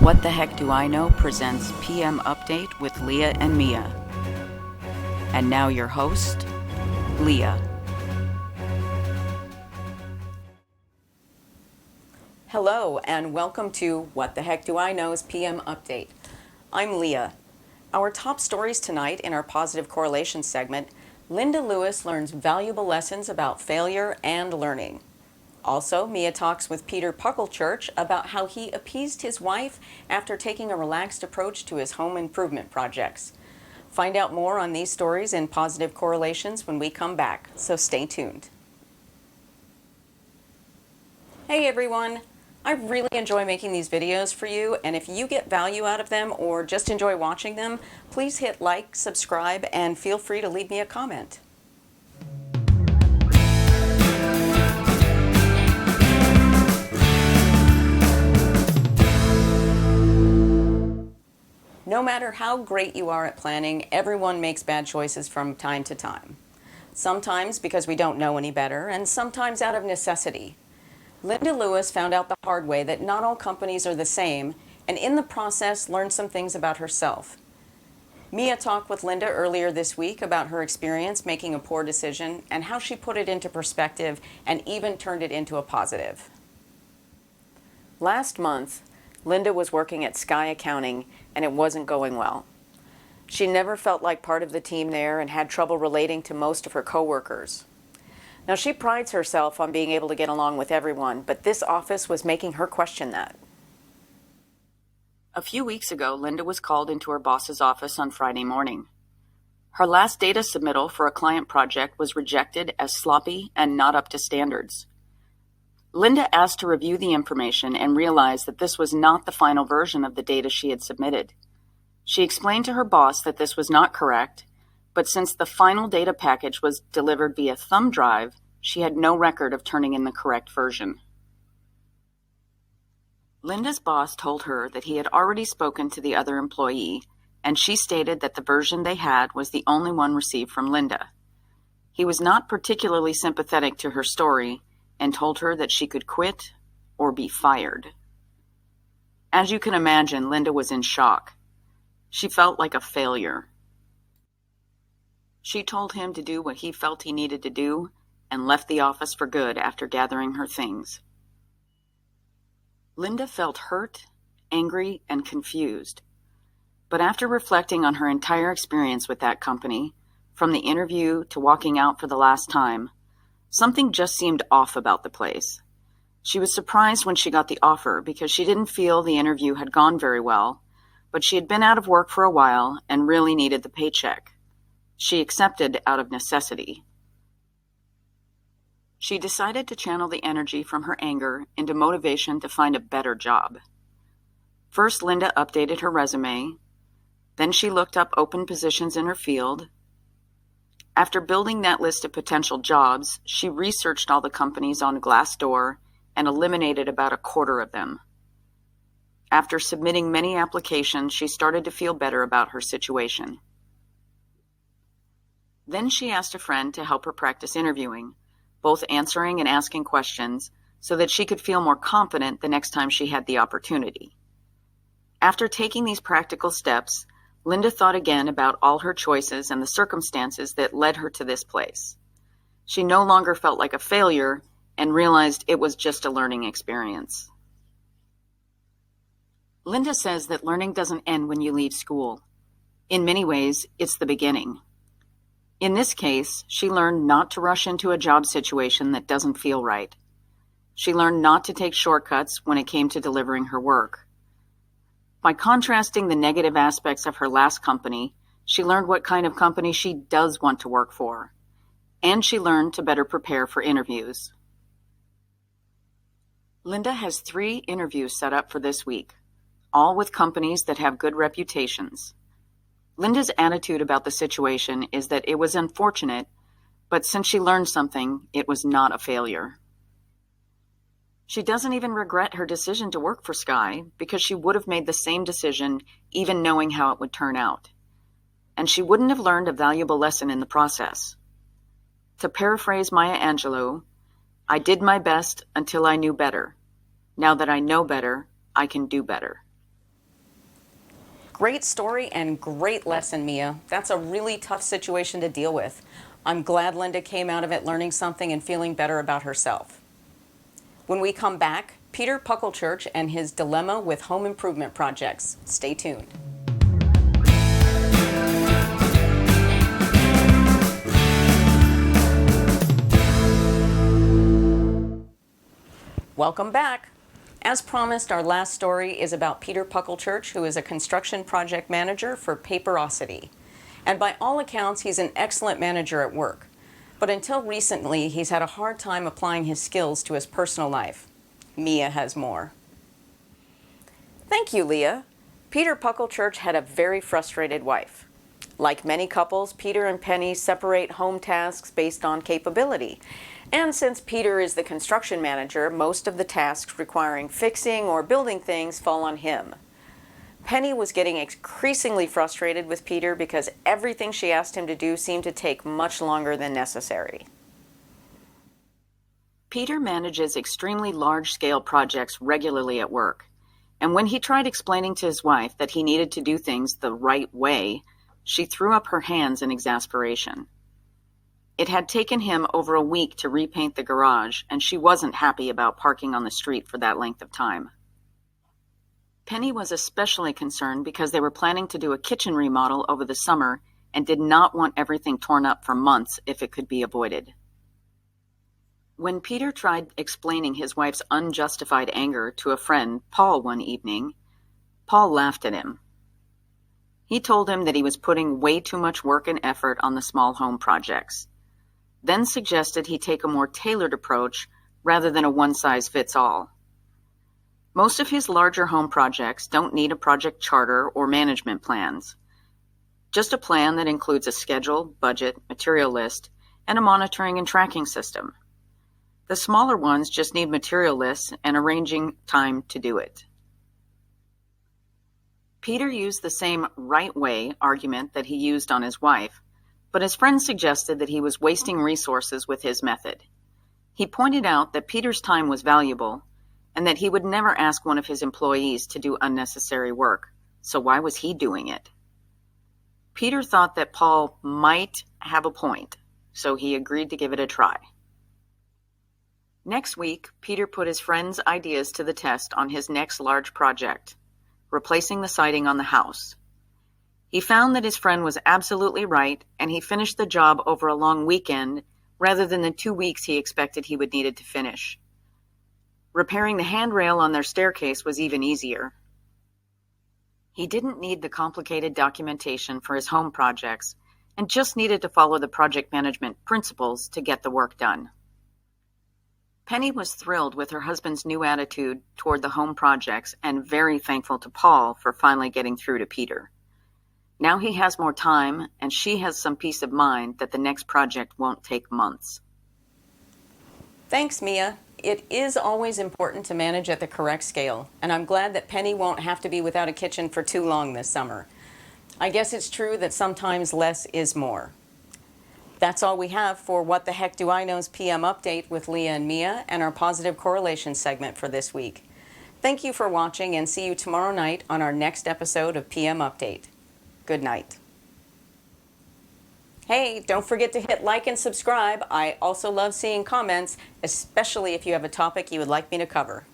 What the Heck Do I Know presents PM Update with Leah and Mia. And now your host, Leah. Hello and welcome to What the Heck Do I Know's PM Update. I'm Leah. Our top stories tonight in our positive correlation segment, Linda Lewis learns valuable lessons about failure and learning. Also, Mia talks with Peter Puckelchurch about how he appeased his wife after taking a relaxed approach to his home improvement projects. Find out more on these stories in positive correlations when we come back, so stay tuned. Hey everyone! I really enjoy making these videos for you, and if you get value out of them or just enjoy watching them, please hit like, subscribe, and feel free to leave me a comment. No matter how great you are at planning, everyone makes bad choices from time to time. Sometimes because we don't know any better, and sometimes out of necessity. Linda Lewis found out the hard way that not all companies are the same, and in the process learned some things about herself. Mia talked with Linda earlier this week about her experience making a poor decision and how she put it into perspective and even turned it into a positive. Last month, Linda was working at Skye Accounting, and it wasn't going well. She never felt like part of the team there and had trouble relating to most of her coworkers. Now, she prides herself on being able to get along with everyone, but this office was making her question that. A few weeks ago, Linda was called into her boss's office on Friday morning. Her last data submittal for a client project was rejected as sloppy and not up to standards. Linda asked to review the information and realized that this was not the final version of the data she had submitted. She explained to her boss that this was not correct, but since the final data package was delivered via thumb drive, she had no record of turning in the correct version. Linda's boss told her that he had already spoken to the other employee, and she stated that the version they had was the only one received from Linda. He was not particularly sympathetic to her story, and told her that she could quit or be fired. As you can imagine, Linda was in shock. She felt like a failure. She told him to do what he felt he needed to do and left the office for good after gathering her things. Linda felt hurt, angry, and confused. But after reflecting on her entire experience with that company, from the interview to walking out for the last time, something just seemed off about the place. She was surprised when she got the offer because she didn't feel the interview had gone very well, but she had been out of work for a while and really needed the paycheck. She accepted out of necessity. She decided to channel the energy from her anger into motivation to find a better job. First, Linda updated her resume. Then she looked up open positions in her field. After building that list of potential jobs, she researched all the companies on Glassdoor and eliminated about a quarter of them. After submitting many applications, she started to feel better about her situation. Then she asked a friend to help her practice interviewing, both answering and asking questions, so that she could feel more confident the next time she had the opportunity. After taking these practical steps, Linda thought again about all her choices and the circumstances that led her to this place. She no longer felt like a failure and realized it was just a learning experience. Linda says that learning doesn't end when you leave school. In many ways, it's the beginning. In this case, she learned not to rush into a job situation that doesn't feel right. She learned not to take shortcuts when it came to delivering her work. By contrasting the negative aspects of her last company, she learned what kind of company she does want to work for, and she learned to better prepare for interviews. Linda has 3 interviews set up for this week, all with companies that have good reputations. Linda's attitude about the situation is that it was unfortunate, but since she learned something, it was not a failure. She doesn't even regret her decision to work for Skye because she would have made the same decision even knowing how it would turn out. And she wouldn't have learned a valuable lesson in the process. To paraphrase Maya Angelou, I did my best until I knew better. Now that I know better, I can do better. Great story and great lesson, Mia. That's a really tough situation to deal with. I'm glad Linda came out of it learning something and feeling better about herself. When we come back, Peter Puckelchurch and his dilemma with home improvement projects. Stay tuned. Welcome back. As promised, our last story is about Peter Puckelchurch, who is a construction project manager for Paperosity. And by all accounts, he's an excellent manager at work. But until recently, he's had a hard time applying his skills to his personal life. Mia has more. Thank you, Leah. Peter Puckelchurch had a very frustrated wife. Like many couples, Peter and Penny separate home tasks based on capability. And since Peter is the construction manager, most of the tasks requiring fixing or building things fall on him. Penny was getting increasingly frustrated with Peter because everything she asked him to do seemed to take much longer than necessary. Peter manages extremely large-scale projects regularly at work, and when he tried explaining to his wife that he needed to do things the right way, she threw up her hands in exasperation. It had taken him over a week to repaint the garage, and she wasn't happy about parking on the street for that length of time. Penny was especially concerned because they were planning to do a kitchen remodel over the summer and did not want everything torn up for months if it could be avoided. When Peter tried explaining his wife's unjustified anger to a friend, Paul, one evening, Paul laughed at him. He told him that he was putting way too much work and effort on the small home projects, then suggested he take a more tailored approach rather than a one-size-fits-all. Most of his larger home projects don't need a project charter or management plans, just a plan that includes a schedule, budget, material list, and a monitoring and tracking system. The smaller ones just need material lists and arranging time to do it. Peter used the same right way argument that he used on his wife, but his friend suggested that he was wasting resources with his method. He pointed out that Peter's time was valuable and that he would never ask one of his employees to do unnecessary work, so why was he doing it? Peter thought that Paul might have a point, so he agreed to give it a try. Next week, Peter put his friend's ideas to the test on his next large project, replacing the siding on the house. He found that his friend was absolutely right, and he finished the job over a long weekend rather than the 2 weeks he expected he would need it to finish. Repairing the handrail on their staircase was even easier. He didn't need the complicated documentation for his home projects and just needed to follow the project management principles to get the work done. Penny was thrilled with her husband's new attitude toward the home projects and very thankful to Paul for finally getting through to Peter. Now he has more time, and she has some peace of mind that the next project won't take months. Thanks, Mia. It is always important to manage at the correct scale, and I'm glad that Penny won't have to be without a kitchen for too long this summer. I guess it's true that sometimes less is more. That's all we have for What the Heck Do I Know's PM Update with Leah and Mia and our positive correlation segment for this week. Thank you for watching, and see you tomorrow night on our next episode of PM Update. Good night. Hey, don't forget to hit like and subscribe. I also love seeing comments, especially if you have a topic you would like me to cover.